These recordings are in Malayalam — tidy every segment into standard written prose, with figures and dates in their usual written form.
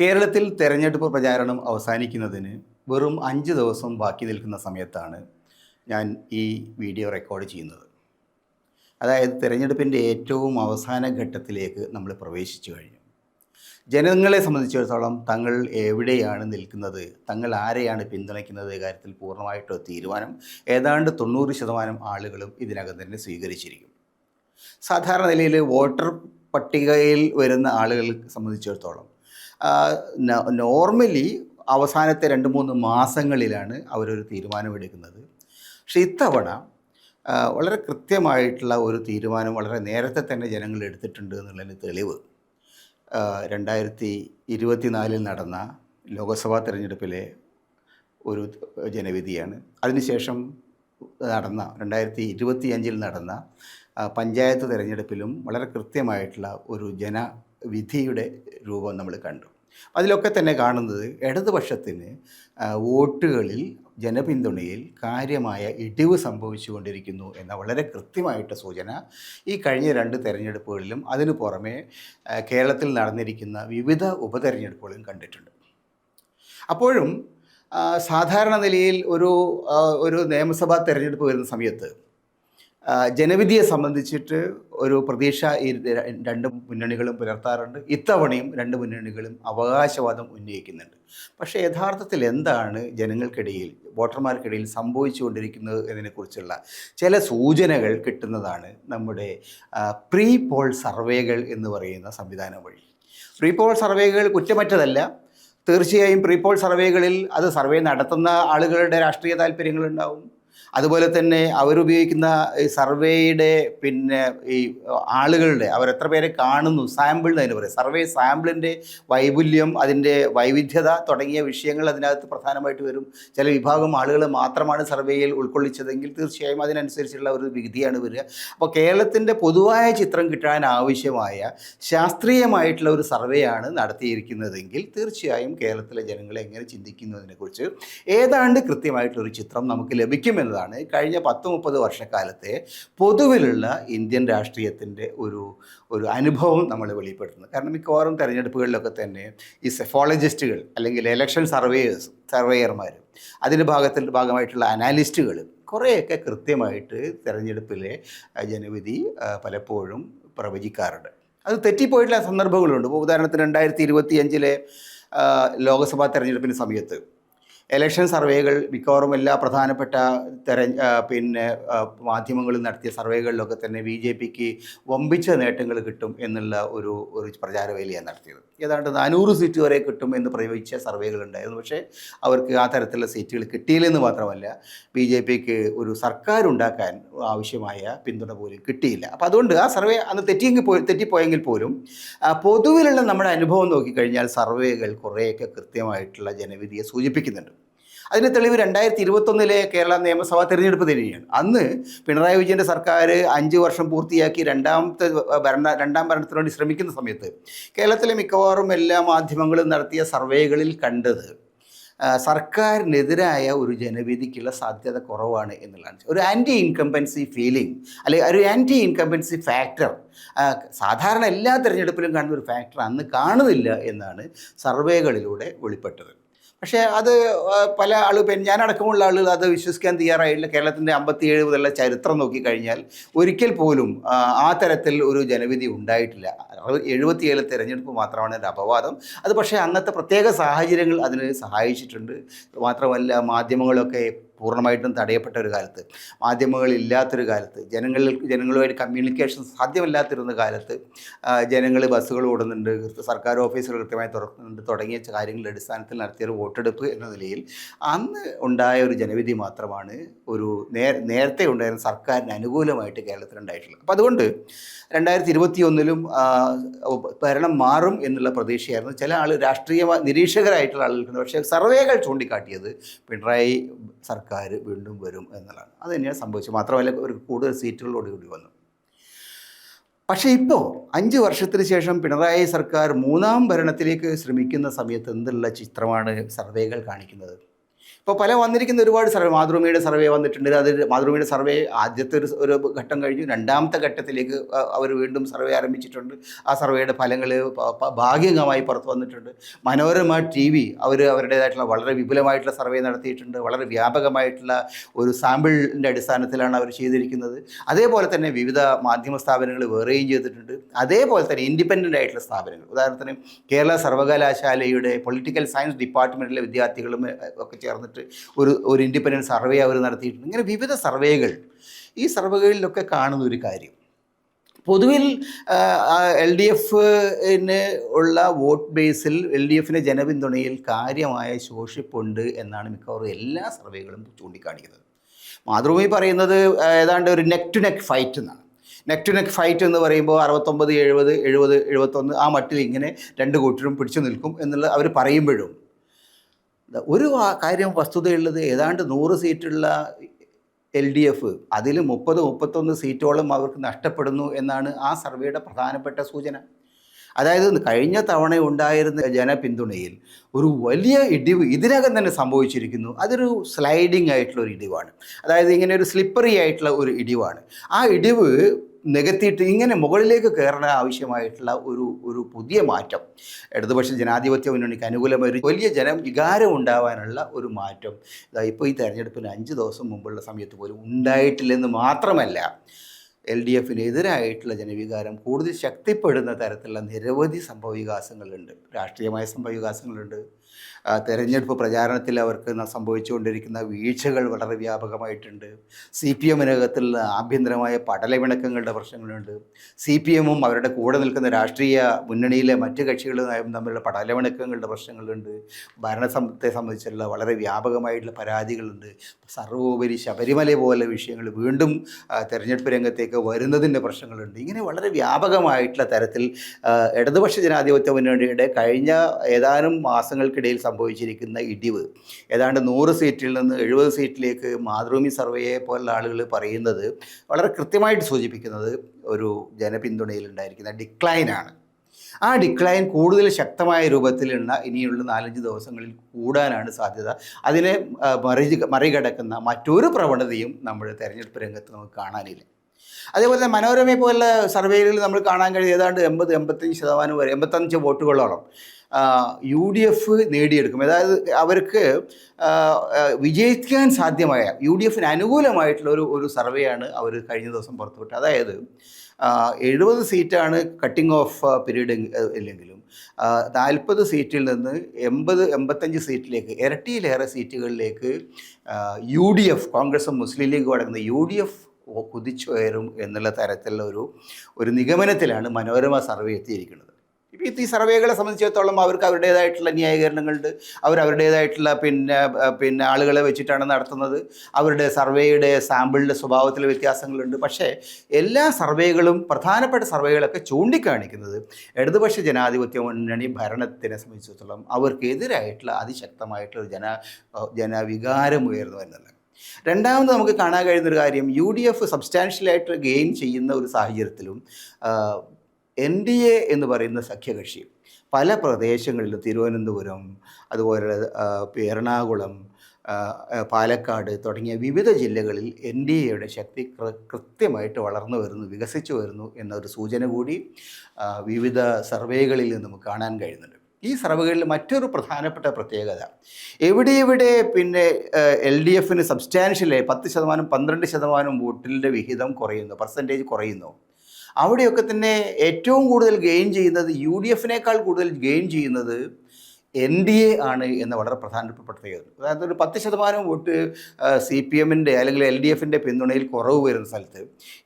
കേരളത്തിൽ തെരഞ്ഞെടുപ്പ് പ്രചാരണം അവസാനിക്കുന്നതിന് വെറും 5 ദിവസം ബാക്കി നിൽക്കുന്ന സമയത്താണ് ഞാൻ ഈ വീഡിയോ റെക്കോർഡ് ചെയ്യുന്നത്. അതായത് തെരഞ്ഞെടുപ്പിൻ്റെ ഏറ്റവും അവസാന ഘട്ടത്തിലേക്ക് നമ്മൾ പ്രവേശിച്ചു കഴിഞ്ഞു. ജനങ്ങളെ സംബന്ധിച്ചിടത്തോളം തങ്ങൾ എവിടെയാണ് നിൽക്കുന്നത്, തങ്ങൾ ആരെയാണ് പിന്തുണയ്ക്കുന്നത് കാര്യത്തിൽ പൂർണ്ണമായിട്ടൊരു തീരുമാനം ഏതാണ്ട് 90% ആളുകളും ഇതിനകം തന്നെ സ്വീകരിച്ചിരിക്കും. സാധാരണ നിലയിൽ വോട്ടർ പട്ടികയിൽ വരുന്ന ആളുകളെ സംബന്ധിച്ചിടത്തോളം നോർമലി അവസാനത്തെ 2-3 മാസങ്ങളിലാണ് അവരൊരു തീരുമാനമെടുക്കുന്നത്. പക്ഷേ ഇത്തവണ വളരെ കൃത്യമായിട്ടുള്ള ഒരു തീരുമാനം വളരെ നേരത്തെ തന്നെ ജനങ്ങൾ എടുത്തിട്ടുണ്ട് എന്നുള്ളതിന് തെളിവ് 2024 നടന്ന ലോക്സഭാ തെരഞ്ഞെടുപ്പിലെ ഒരു ജനവിധിയാണ്. അതിനുശേഷം നടന്ന 2025 നടന്ന പഞ്ചായത്ത് തെരഞ്ഞെടുപ്പിലും വളരെ കൃത്യമായിട്ടുള്ള ഒരു ജനവിധിയുടെ രൂപം നമ്മൾ കണ്ടു. അതിലൊക്കെ തന്നെ കാണുന്നത് ഇടതുപക്ഷത്തിന് വോട്ടുകളിൽ ജനപിന്തുണയിൽ കാര്യമായ ഇടിവ് സംഭവിച്ചുകൊണ്ടിരിക്കുന്നു എന്ന വളരെ കൃത്യമായിട്ട് സൂചന ഈ കഴിഞ്ഞ 2 തെരഞ്ഞെടുപ്പുകളിലും അതിനു പുറമെ കേരളത്തിൽ നടന്നിരിക്കുന്ന വിവിധ ഉപതെരഞ്ഞെടുപ്പുകളിലും കണ്ടിട്ടുണ്ട്. അപ്പോഴും സാധാരണ നിലയിൽ ഒരു നിയമസഭാ തെരഞ്ഞെടുപ്പ് വരുന്ന സമയത്ത് ജനവിധിയെ സംബന്ധിച്ചിട്ട് ഒരു പ്രതീക്ഷ ഈ 2 മുന്നണികളും പുലർത്താറുണ്ട്. ഇത്തവണയും 2 മുന്നണികളും അവകാശവാദം ഉന്നയിക്കുന്നുണ്ട്. പക്ഷേ യഥാർത്ഥത്തിൽ എന്താണ് ജനങ്ങൾക്കിടയിൽ, വോട്ടർമാർക്കിടയിൽ സംഭവിച്ചുകൊണ്ടിരിക്കുന്നത് എന്നതിനെക്കുറിച്ചുള്ള ചില സൂചനകൾ കിട്ടുന്നതാണ് നമ്മുടെ പ്രീ പോൾ സർവേകൾ എന്ന് പറയുന്ന സംവിധാനം വഴി. പ്രീ പോൾ സർവേകൾ കുറ്റമറ്റതല്ല. തീർച്ചയായും പ്രീ പോൾ സർവേകളിൽ അത് സർവേ നടത്തുന്ന ആളുകളുടെ രാഷ്ട്രീയ താല്പര്യങ്ങളുണ്ടാവും. അതുപോലെ തന്നെ അവരുപയോഗിക്കുന്ന ഈ സർവേയുടെ ഈ ആളുകളുടെ അവരെത്ര പേരെ കാണുന്നു, സാമ്പിൾ എന്നതിന് പറയും, സർവേ സാമ്പിളിൻ്റെ വൈപുല്യം, അതിൻ്റെ വൈവിധ്യത തുടങ്ങിയ വിഷയങ്ങൾ അതിനകത്ത് പ്രധാനമായിട്ട് വരും. ചില വിഭാഗം ആളുകൾ മാത്രമാണ് സർവേയിൽ ഉൾക്കൊള്ളിച്ചതെങ്കിൽ തീർച്ചയായും അതിനനുസരിച്ചുള്ള ഒരു വിധിയാണ് വരിക. അപ്പോൾ കേരളത്തിൻ്റെ പൊതുവായ ചിത്രം കിട്ടാൻ ആവശ്യമായ ശാസ്ത്രീയമായിട്ടുള്ള ഒരു സർവേയാണ് നടത്തിയിരിക്കുന്നതെങ്കിൽ തീർച്ചയായും കേരളത്തിലെ ജനങ്ങൾ എങ്ങനെ ചിന്തിക്കുന്നതിനെക്കുറിച്ച് ഏതാണ്ട് കൃത്യമായിട്ടൊരു ചിത്രം നമുക്ക് ലഭിക്കുമെന്നതാണ് കഴിഞ്ഞ 10-30 വർഷക്കാലത്തെ പൊതുവിലുള്ള ഇന്ത്യൻ രാഷ്ട്രീയത്തിൻ്റെ ഒരു അനുഭവം നമ്മൾ വെളിപ്പെടുത്തുന്നത്. കാരണം മിക്കവാറും തെരഞ്ഞെടുപ്പുകളിലൊക്കെ തന്നെ ഈ സെഫോളജിസ്റ്റുകൾ അല്ലെങ്കിൽ ഇലക്ഷൻ സർവേയർമാർ, അതിൻ്റെ ഭാഗമായിട്ടുള്ള അനാലിസ്റ്റുകൾ കുറേയൊക്കെ കൃത്യമായിട്ട് തെരഞ്ഞെടുപ്പിലെ ജനവിധി പലപ്പോഴും പ്രവചിക്കാറുണ്ട്. അത് തെറ്റിപ്പോയിട്ടുള്ള സന്ദർഭങ്ങളുണ്ട്. ഉദാഹരണത്തിന് 2025 ലോക്സഭാ തെരഞ്ഞെടുപ്പിന് സമയത്ത് ഇലക്ഷൻ സർവേകൾ മിക്കവാറും എല്ലാ പ്രധാനപ്പെട്ട മാധ്യമങ്ങളിൽ നടത്തിയ സർവേകളിലൊക്കെ തന്നെ BJPക്ക് വമ്പിച്ച നേട്ടങ്ങൾ കിട്ടും എന്നുള്ള ഒരു പ്രചാരവേലയാണ് നടത്തിയത്. ഏതാണ്ട് 400 സീറ്റ് വരെ കിട്ടും എന്ന് പ്രയോഗിച്ച സർവേകളുണ്ടായിരുന്നു. പക്ഷേ അവർക്ക് ആ തരത്തിലുള്ള സീറ്റുകൾ കിട്ടിയില്ലെന്ന് മാത്രമല്ല BJPക്ക് ഒരു സർക്കാർ ഉണ്ടാക്കാൻ ആവശ്യമായ പിന്തുണ പോലും കിട്ടിയില്ല. അപ്പോൾ അതുകൊണ്ട് ആ സർവേ അന്ന് തെറ്റിപ്പോയെങ്കിൽ പോലും പൊതുവിലുള്ള നമ്മുടെ അനുഭവം നോക്കിക്കഴിഞ്ഞാൽ സർവേകൾ കുറേയൊക്കെ കൃത്യമായിട്ടുള്ള ജനവിധിയെ സൂചിപ്പിക്കുന്നുണ്ട്. അതിന് തെളിവ് 2021 കേരള നിയമസഭാ തെരഞ്ഞെടുപ്പ് തന്നെയാണ്. അന്ന് പിണറായി വിജയൻ്റെ സർക്കാർ 5 വർഷം പൂർത്തിയാക്കി രണ്ടാം ഭരണത്തിന് വേണ്ടി ശ്രമിക്കുന്ന സമയത്ത് കേരളത്തിലെ മിക്കവാറും എല്ലാ മാധ്യമങ്ങളും നടത്തിയ സർവേകളിൽ കണ്ടത് സർക്കാരിനെതിരായ ഒരു ജനവിധിക്കുള്ള സാധ്യത കുറവാണ് എന്നുള്ളതാണ്. ഒരു ആൻറ്റി ഇൻകംബൻസി ഫീലിംഗ് അല്ലെങ്കിൽ ഒരു ആൻറ്റി ഇൻകംബൻസി ഫാക്ടർ സാധാരണ എല്ലാ തെരഞ്ഞെടുപ്പിലും കാണുന്ന ഒരു ഫാക്ടർ അന്ന് കാണുന്നില്ല എന്നാണ് സർവേകളിലൂടെ വെളിപ്പെട്ടത്. പക്ഷേ അത് പല ഞാനടക്കമുള്ള ആളുകൾ അത് വിശ്വസിക്കാൻ തയ്യാറായില്ല. കേരളത്തിൻ്റെ 57 മുതലുള്ള ചരിത്രം നോക്കിക്കഴിഞ്ഞാൽ ഒരിക്കൽ പോലും ആ തരത്തിൽ ഒരു ജനവിധി ഉണ്ടായിട്ടില്ല. 77 തെരഞ്ഞെടുപ്പ് മാത്രമാണ് ഒരു അപവാദം. അത് പക്ഷേ അന്നത്തെ പ്രത്യേക സാഹചര്യങ്ങൾ അതിന് സഹായിച്ചിട്ടുണ്ട്. മാത്രമല്ല മാധ്യമങ്ങളൊക്കെ പൂർണ്ണമായിട്ടും തടയപ്പെട്ട ഒരു കാലത്ത്, മാധ്യമങ്ങളില്ലാത്തൊരു കാലത്ത്, ജനങ്ങളുമായിട്ട് കമ്മ്യൂണിക്കേഷൻ സാധ്യമല്ലാത്തിരുന്ന കാലത്ത് ജനങ്ങൾ ബസ്സുകൾ ഓടുന്നുണ്ട്, സർക്കാർ ഓഫീസുകൾ കൃത്യമായി തുറക്കുന്നുണ്ട് തുടങ്ങിയ കാര്യങ്ങളുടെ അടിസ്ഥാനത്തിൽ നടത്തിയൊരു വോട്ടെടുപ്പ് എന്ന നിലയിൽ അന്ന് ഉണ്ടായ ഒരു ജനവിധി മാത്രമാണ് ഒരു നേരത്തെ ഉണ്ടായിരുന്ന സർക്കാരിന് അനുകൂലമായിട്ട് കേരളത്തിലുണ്ടായിട്ടുള്ളത്. അപ്പോൾ അതുകൊണ്ട് 2021 ഭരണം മാറും എന്നുള്ള പ്രതീക്ഷയായിരുന്നു ചില രാഷ്ട്രീയ നിരീക്ഷകരായിട്ടുള്ള ആളുകൾക്ക്. പക്ഷേ സർവേകൾ ചൂണ്ടിക്കാട്ടിയത് പിണറായി സർക്കാർ വീണ്ടും വരും എന്നുള്ളതാണ്. അത് തന്നെയാണ് സംഭവിച്ചത്. മാത്രമല്ല ഒരു കൂടുതൽ സീറ്റുകളോടുകൂടി വന്നു. പക്ഷേ ഇപ്പോൾ 5 വർഷത്തിന് ശേഷം പിണറായി സർക്കാർ 3ാം ഭരണത്തിലേക്ക് ശ്രമിക്കുന്ന സമയത്ത് എന്തുള്ള ചിത്രമാണ് സർവേകൾ കാണിക്കുന്നത്? ഇപ്പോൾ വന്നിരിക്കുന്ന ഒരുപാട് സർവേ, മാതൃഭൂമിയുടെ സർവേ വന്നിട്ടുണ്ട്. അത് മാതൃഭൂമിയുടെ സർവേ ആദ്യത്തെ ഒരു ഘട്ടം കഴിഞ്ഞു. രണ്ടാമത്തെ ഘട്ടത്തിലേക്ക് അവർ വീണ്ടും സർവേ ആരംഭിച്ചിട്ടുണ്ട്. ആ സർവേയുടെ ഫലങ്ങൾ ഭാഗികമായി പുറത്ത് വന്നിട്ടുണ്ട്. മനോരമ ടി വി അവരുടേതായിട്ടുള്ള വളരെ വിപുലമായിട്ടുള്ള സർവേ നടത്തിയിട്ടുണ്ട്. വളരെ വ്യാപകമായിട്ടുള്ള ഒരു സാമ്പിളിൻ്റെ അടിസ്ഥാനത്തിലാണ് അവർ ചെയ്തിരിക്കുന്നത്. അതേപോലെ തന്നെ വിവിധ മാധ്യമ സ്ഥാപനങ്ങൾ വേറെയും ചെയ്തിട്ടുണ്ട്. അതേപോലെ തന്നെ ഇൻഡിപെൻഡൻ്റ് ആയിട്ടുള്ള സ്ഥാപനങ്ങൾ, ഉദാഹരണത്തിന് കേരള സർവകലാശാലയുടെ പൊളിറ്റിക്കൽ സയൻസ് ഡിപ്പാർട്ട്മെൻറ്റിലെ വിദ്യാർത്ഥികളും ഒക്കെ ചേർന്നിട്ട് ഒരു ഇൻഡിപെൻഡൻറ്റ് സർവേ അവർ നടത്തിയിട്ടുണ്ട്. ഇങ്ങനെ വിവിധ സർവേകൾ, ഈ സർവേകളിലൊക്കെ കാണുന്ന ഒരു കാര്യം, പൊതുവിൽ എൽ ഡി എഫിന് ഉള്ള വോട്ട് ബേസിൽ എൽ ഡി എഫിൻ്റെ ജനപിന്തുണയിൽ കാര്യമായ ശോഷിപ്പുണ്ട് എന്നാണ് മിക്കവാറും എല്ലാ സർവേകളും ചൂണ്ടിക്കാണിക്കുന്നത്. മാതൃഭൂമി പറയുന്നത് ഏതാണ്ട് ഒരു നെക്ക് ടു നെക്ക് ഫൈറ്റ് എന്നാണ്. നെക്ക് ടു നെക്ക് ഫൈറ്റ് എന്ന് പറയുമ്പോൾ 69, 70, 70, 71 ആ മട്ടിൽ ഇങ്ങനെ രണ്ട് കൂട്ടരും പിടിച്ചു നിൽക്കും എന്നുള്ളത് അവർ പറയുമ്പോഴും ഒരു കാര്യം വസ്തുതയുള്ളത്, ഏതാണ്ട് 100 സീറ്റുള്ള എൽ ഡി എഫ് അതിൽ 30-31 സീറ്റോളം അവർക്ക് നഷ്ടപ്പെടുന്നു എന്നാണ് ആ സർവേയുടെ പ്രധാനപ്പെട്ട സൂചന. അതായത് കഴിഞ്ഞ തവണ ഉണ്ടായിരുന്ന ജനപിന്തുണയിൽ ഒരു വലിയ ഇടിവ് ഇതിനകം തന്നെ സംഭവിച്ചിരിക്കുന്നു. അതൊരു സ്ലൈഡിങ് ആയിട്ടുള്ള ഒരു ഇടിവാണ്. അതായത് ഇങ്ങനെ ഒരു സ്ലിപ്പറി ആയിട്ടുള്ള ഒരു ഇടിവാണ്. ആ ഇടിവ് നികത്തിയിട്ട് ഇങ്ങനെ മുകളിലേക്ക് കയറാൻ ആവശ്യമായിട്ടുള്ള ഒരു പുതിയ മാറ്റം, ഇടതുപക്ഷ ജനാധിപത്യ മുന്നണിക്ക് അനുകൂലമായ ഒരു വലിയ ജനവികാരം ഉണ്ടാവാനുള്ള ഒരു മാറ്റം ഇപ്പോൾ ഈ തെരഞ്ഞെടുപ്പിന് 5 ദിവസം മുമ്പുള്ള സമയത്ത് പോലും ഉണ്ടായിട്ടില്ലെന്ന് മാത്രമല്ല, എൽ ഡി എഫിനെതിരായിട്ടുള്ള ജനവികാരം കൂടുതൽ ശക്തിപ്പെടുന്ന തരത്തിലുള്ള നിരവധി സംഭവവികാസങ്ങളുണ്ട്. രാഷ്ട്രീയമായ സംഭവവികാസങ്ങളുണ്ട്. തെരഞ്ഞെടുപ്പ് പ്രചാരണത്തിൽ അവർക്ക് സംഭവിച്ചുകൊണ്ടിരിക്കുന്ന വീഴ്ചകൾ വളരെ വ്യാപകമായിട്ടുണ്ട്. സി പി എമ്മിനകത്തുള്ള ആഭ്യന്തരമായ പടലവിണക്കങ്ങളുടെ പ്രശ്നങ്ങളുണ്ട്. സി പി എമ്മും അവരുടെ കൂടെ നിൽക്കുന്ന രാഷ്ട്രീയ മുന്നണിയിലെ മറ്റ് കക്ഷികളും തമ്മിലുള്ള പടലവിണക്കങ്ങളുടെ പ്രശ്നങ്ങളുണ്ട്. ഭരണത്തെ സംബന്ധിച്ചുള്ള വളരെ വ്യാപകമായിട്ടുള്ള പരാതികളുണ്ട്. സർവോപരി ശബരിമല പോലെ വിഷയങ്ങൾ വീണ്ടും തെരഞ്ഞെടുപ്പ് രംഗത്തേക്ക് വരുന്നതിൻ്റെ പ്രശ്നങ്ങളുണ്ട്. ഇങ്ങനെ വളരെ വ്യാപകമായിട്ടുള്ള തരത്തിൽ ഇടതുപക്ഷ ജനാധിപത്യ മുന്നണിയുടെ കഴിഞ്ഞ ഏതാനും മാസങ്ങൾക്കിടയിൽ സംഭവിച്ചിരിക്കുന്ന ഇടിവ്, ഏതാണ്ട് 100 സീറ്റിൽ നിന്ന് 70 സീറ്റിലേക്ക് മാതൃഭൂമി സർവേയെ പോലുള്ള ആളുകൾ പറയുന്നത് വളരെ കൃത്യമായിട്ട് സൂചിപ്പിക്കുന്നത് ഒരു ജനപിന്തുണയിൽ ഉണ്ടായിരിക്കുന്ന ഡിക്ലൈനാണ്. ആ ഡിക്ലൈൻ കൂടുതൽ ശക്തമായ രൂപത്തിലുള്ള ഇനിയുള്ള 4-5 ദിവസങ്ങളിൽ കൂടാനാണ് സാധ്യത. അതിനെ മറികടക്കുന്ന മറ്റൊരു പ്രവണതയും നമ്മൾ തെരഞ്ഞെടുപ്പ് രംഗത്ത് നമുക്ക് കാണാനില്ല. അതേപോലെ തന്നെ മനോരമയെ പോലുള്ള സർവേകളിൽ നമ്മൾ കാണാൻ കഴിയും ഏതാണ്ട് 80-85% വരെ 85 വോട്ടുകളോളം യു ഡി എഫ് നേടിയെടുക്കും. അതായത് അവർക്ക് വിജയിക്കാൻ സാധ്യമായ യു ഡി എഫിന് അനുകൂലമായിട്ടുള്ള ഒരു സർവേയാണ് അവർ കഴിഞ്ഞ ദിവസം പുറത്തുവിട്ടത്. അതായത് 70 സീറ്റാണ് കട്ടിംഗ് ഓഫ് പീരീഡ് ഇല്ലെങ്കിലും 40 സീറ്റിൽ നിന്ന് 80-85 സീറ്റിലേക്ക്, ഇരട്ടിയിലേറെ സീറ്റുകളിലേക്ക് യു ഡി എഫ്, കോൺഗ്രസും മുസ്ലിം ലീഗും അടങ്ങുന്ന യു ഡി എഫ് കുതിച്ചുയരും എന്നുള്ള തരത്തിലുള്ള ഒരു നിഗമനത്തിലാണ് മനോരമ സർവേ എത്തിയിരിക്കുന്നത്. ഇപ്പോൾ ഈ സർവേകളെ സംബന്ധിച്ചിടത്തോളം അവർക്ക് അവരുടേതായിട്ടുള്ള ന്യായീകരണങ്ങളുണ്ട്. അവരുടേതായിട്ടുള്ള പിന്നെ ആളുകളെ വെച്ചിട്ടാണ് നടത്തുന്നത്. അവരുടെ സർവേയുടെ സാമ്പിളിൻ്റെ സ്വഭാവത്തിൽ വ്യത്യാസങ്ങളുണ്ട്. പക്ഷേ എല്ലാ സർവേകളും, പ്രധാനപ്പെട്ട സർവേകളൊക്കെ ചൂണ്ടിക്കാണിക്കുന്നത് ഇടതുപക്ഷ ജനാധിപത്യ മുന്നണി ഭരണത്തിനെ സംബന്ധിച്ചിടത്തോളം അവർക്കെതിരായിട്ടുള്ള അതിശക്തമായിട്ടുള്ള ജനവികാരം ഉയർന്നു വരുന്നത്. രണ്ടാമത് നമുക്ക് കാണാൻ കഴിയുന്നൊരു കാര്യം, യു ഡി എഫ് സബ്സ്റ്റാൻഷ്യലായിട്ട് ഗെയിൻ ചെയ്യുന്ന ഒരു സാഹചര്യത്തിലും എൻ ഡി എ എന്ന് പറയുന്ന സഖ്യകക്ഷി പല പ്രദേശങ്ങളിലും, തിരുവനന്തപുരം, അതുപോലെ എറണാകുളം, പാലക്കാട് തുടങ്ങിയ വിവിധ ജില്ലകളിൽ എൻ ഡി എയുടെ ശക്തി കൃത്യമായിട്ട് വളർന്നു വരുന്നു, വികസിച്ചു വരുന്നു എന്നൊരു സൂചന കൂടി വിവിധ സർവേകളിൽ നമുക്ക് കാണാൻ കഴിയുന്നുണ്ട്. ഈ സർവേകളിൽ മറ്റൊരു പ്രധാനപ്പെട്ട പ്രത്യേകത, എവിടെ പിന്നെ എൽ ഡി എഫിന് സബ്സ്റ്റാൻഷ്യലായി 10%, 12% വോട്ടിൻ്റെ വിഹിതം കുറയുന്നു, പെർസെൻറ്റേജ് കുറയുന്നു, അവിടെയൊക്കെ തന്നെ ഏറ്റവും കൂടുതൽ ഗെയിൻ ചെയ്യുന്നത്, യു ഡി എഫിനേക്കാൾ കൂടുതൽ ഗെയിൻ ചെയ്യുന്നത് എൻ ഡി എ ആണ് എന്ന വളരെ പ്രധാനപ്പെട്ട പ്രത്യേകത. അതായത് ഒരു 10% വോട്ട് സി പി എമ്മിൻ്റെ അല്ലെങ്കിൽ എൽ ഡി എഫിൻ്റെ പിന്തുണയിൽ കുറവ് വരുന്ന സ്ഥലത്ത്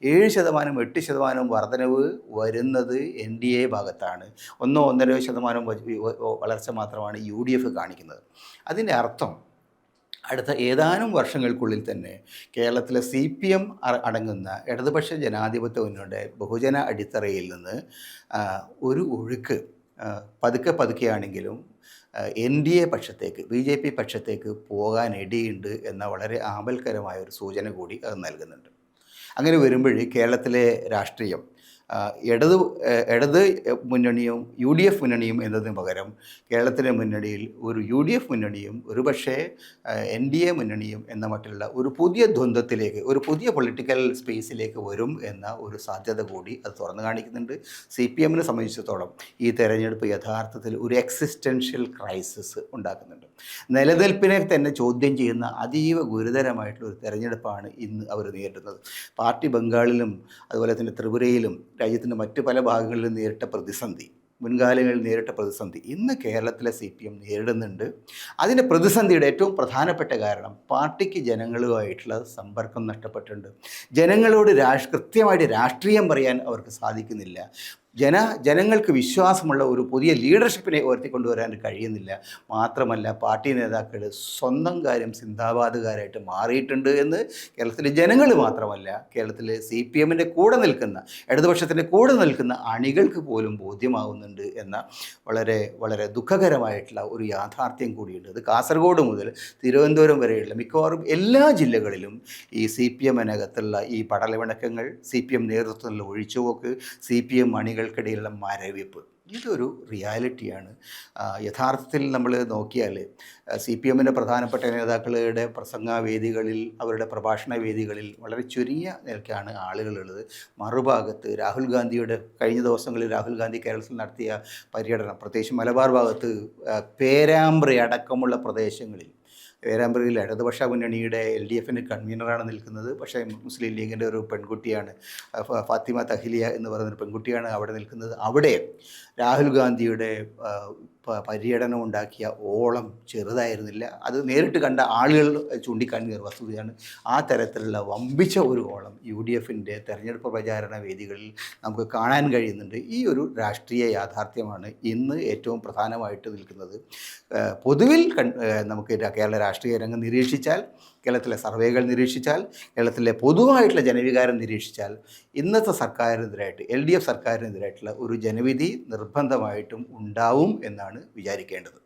7%, 8% വർധനവ് വരുന്നത് എൻ ഡി എ ഭാഗത്താണ്. 1-1.5% വളർച്ച മാത്രമാണ് യു ഡി എഫ് കാണിക്കുന്നത്. അതിൻ്റെ അർത്ഥം അടുത്ത ഏതാനും വർഷങ്ങൾക്കുള്ളിൽ തന്നെ കേരളത്തിലെ സി പി എം അടങ്ങുന്ന ഇടതുപക്ഷ ജനാധിപത്യ മുന്നണിയുടെ ബഹുജന അടിത്തറയിൽ നിന്ന് ഒരു ഒഴുക്ക് പതുക്കെയാണെങ്കിലും എൻ ഡി എ പക്ഷത്തേക്ക്, ബി ജെ പി പക്ഷത്തേക്ക് പോകാൻ ഇടയുണ്ട് എന്ന വളരെ ആപൽക്കരമായ ഒരു സൂചന കൂടി അത് നൽകുന്നുണ്ട്. അങ്ങനെ വരുമ്പോൾ കേരളത്തിലെ രാഷ്ട്രീയം ആ, ഇടത് മുന്നണിയും UDF മുന്നണിയും എന്നതിന് പകരം കേരളത്തിലെ മുന്നണിയിൽ ഒരു UDF മുന്നണിയും ഒരുപക്ഷേ NDA മുന്നണിയും എന്ന മറ്റുള്ള ഒരു പുതിയ ദ്വന്ദ്വത്തിലേക്ക്, ഒരു പുതിയ പൊളിറ്റിക്കൽ സ്പേസിലേക്ക് വരും എന്ന ഒരു സാധ്യത കൂടി അത് തുറന്നു കാണിക്കുന്നുണ്ട്. CPM സംബന്ധിച്ചിടത്തോളം ഈ തെരഞ്ഞെടുപ്പ് യഥാർത്ഥത്തിൽ ഒരു എക്സിസ്റ്റൻഷ്യൽ ക്രൈസിസ് ഉണ്ടാക്കുന്നുണ്ട്. നിലനിൽപ്പിനെ തന്നെ ചോദ്യം ചെയ്യുന്ന അതീവ ഗുരുതരമായിട്ടുള്ള ഒരു തെരഞ്ഞെടുപ്പാണ് ഇന്ന് അവർ നേരിടുന്നത്. പാർട്ടി ബംഗാളിലും അതുപോലെ തന്നെ ത്രിപുരയിലും രാജ്യത്തിൻ്റെ മറ്റ് പല ഭാഗങ്ങളിലും നേരിട്ട പ്രതിസന്ധി, മുൻകാലങ്ങളിൽ നേരിട്ട പ്രതിസന്ധി ഇന്ന് കേരളത്തിലെ CPM നേരിടുന്നുണ്ട്. അതിൻ്റെ പ്രതിസന്ധിയുടെ ഏറ്റവും പ്രധാനപ്പെട്ട കാരണം പാർട്ടിക്ക് ജനങ്ങളുമായിട്ടുള്ള സമ്പർക്കം നഷ്ടപ്പെട്ടിട്ടുണ്ട്. ജനങ്ങളോട് കൃത്യമായിട്ട് രാഷ്ട്രീയം പറയാൻ അവർക്ക് സാധിക്കുന്നില്ല. ജനങ്ങൾക്ക് വിശ്വാസമുള്ള ഒരു പുതിയ ലീഡർഷിപ്പിനെ ഉയർത്തിക്കൊണ്ടുവരാൻ കഴിയുന്നില്ല. മാത്രമല്ല പാർട്ടി നേതാക്കൾ സ്വന്തം കാര്യം സിന്ദാബാദുകാരായിട്ട് മാറിയിട്ടുണ്ട് എന്ന് കേരളത്തിലെ ജനങ്ങൾ മാത്രമല്ല, കേരളത്തിലെ CPMൻ്റെ കൂടെ നിൽക്കുന്ന, ഇടതുപക്ഷത്തിൻ്റെ കൂടെ നിൽക്കുന്ന അണികൾക്ക് പോലും ബോധ്യമാവുന്നുണ്ട് എന്ന വളരെ വളരെ ദുഃഖകരമായിട്ടുള്ള ഒരു യാഥാർത്ഥ്യം കൂടിയുണ്ട്. അത് കാസർഗോഡ് മുതൽ തിരുവനന്തപുരം വരെയുള്ള മിക്കവാറും എല്ലാ ജില്ലകളിലും ഈ CPMനകത്തുള്ള ഈ പടലവിണക്കങ്ങൾ, CPM നേതൃത്വത്തിലുള്ള ഒഴിച്ചുപോക്ക്, CPM അണികൾക്കിടയിലുള്ള മരവിപ്പ്, ഇതൊരു റിയാലിറ്റിയാണ്. യഥാർത്ഥത്തിൽ നമ്മൾ നോക്കിയാൽ CPMൻ്റെ പ്രധാനപ്പെട്ട നേതാക്കളുടെ പ്രസംഗവേദികളിൽ, അവരുടെ പ്രഭാഷണ വേദികളിൽ വളരെ ചുരുങ്ങിയ നിലയ്ക്കാണ് ആളുകളുള്ളത്. മറുഭാഗത്ത് രാഹുൽ ഗാന്ധിയുടെ കഴിഞ്ഞ ദിവസങ്ങളിൽ രാഹുൽ ഗാന്ധി കേരളത്തിൽ നടത്തിയ പര്യടനം, പ്രത്യേകിച്ച് മലബാർ ഭാഗത്ത് പേരാമ്പ്ര അടക്കമുള്ള പ്രദേശങ്ങളിൽ, പേരാമ്പ്രയിൽ ഇടതുപക്ഷ മുന്നണിയുടെ LDFന് കൺവീനറാണ് നിൽക്കുന്നത്. പക്ഷേ മുസ്ലിം ലീഗിൻ്റെ ഒരു പെൺകുട്ടിയാണ്, ഫാത്തിമ തഹ്ലിയ എന്ന് പറയുന്നൊരു പെൺകുട്ടിയാണ് അവിടെ നിൽക്കുന്നത്. അവിടെ രാഹുൽ ഗാന്ധിയുടെ പര്യടനം ഉണ്ടാക്കിയ ഓളം ചെറുതായിരുന്നില്ല. അത് നേരിട്ട് കണ്ട ആളുകൾ ചൂണ്ടിക്കാണിക്കുന്ന ഒരു വസ്തുതയാണ്. ആ തരത്തിലുള്ള വമ്പിച്ച ഒരു ഓളം UDFൻ്റെ തെരഞ്ഞെടുപ്പ് പ്രചാരണ വേദികളിൽ നമുക്ക് കാണാൻ കഴിയുന്നുണ്ട്. ഈ ഒരു രാഷ്ട്രീയ യാഥാർത്ഥ്യമാണ് ഇന്ന് ഏറ്റവും പ്രധാനമായിട്ട് നിൽക്കുന്നത്. പൊതുവിൽ നമുക്ക് കേരള രാഷ്ട്രീയ രംഗം നിരീക്ഷിച്ചാൽ, കേരളത്തിലെ സർവേകൾ നിരീക്ഷിച്ചാൽ, കേരളത്തിലെ പൊതുവായിട്ടുള്ള ജനവികാരം നിരീക്ഷിച്ചാൽ ഇന്നത്തെ സർക്കാരിനെതിരായിട്ട്, LDF സർക്കാരിനെതിരായിട്ടുള്ള ഒരു ജനവിധി നിർബന്ധമായിട്ടും ഉണ്ടാവും എന്നാണ് വിചാരിക്കേണ്ടത്.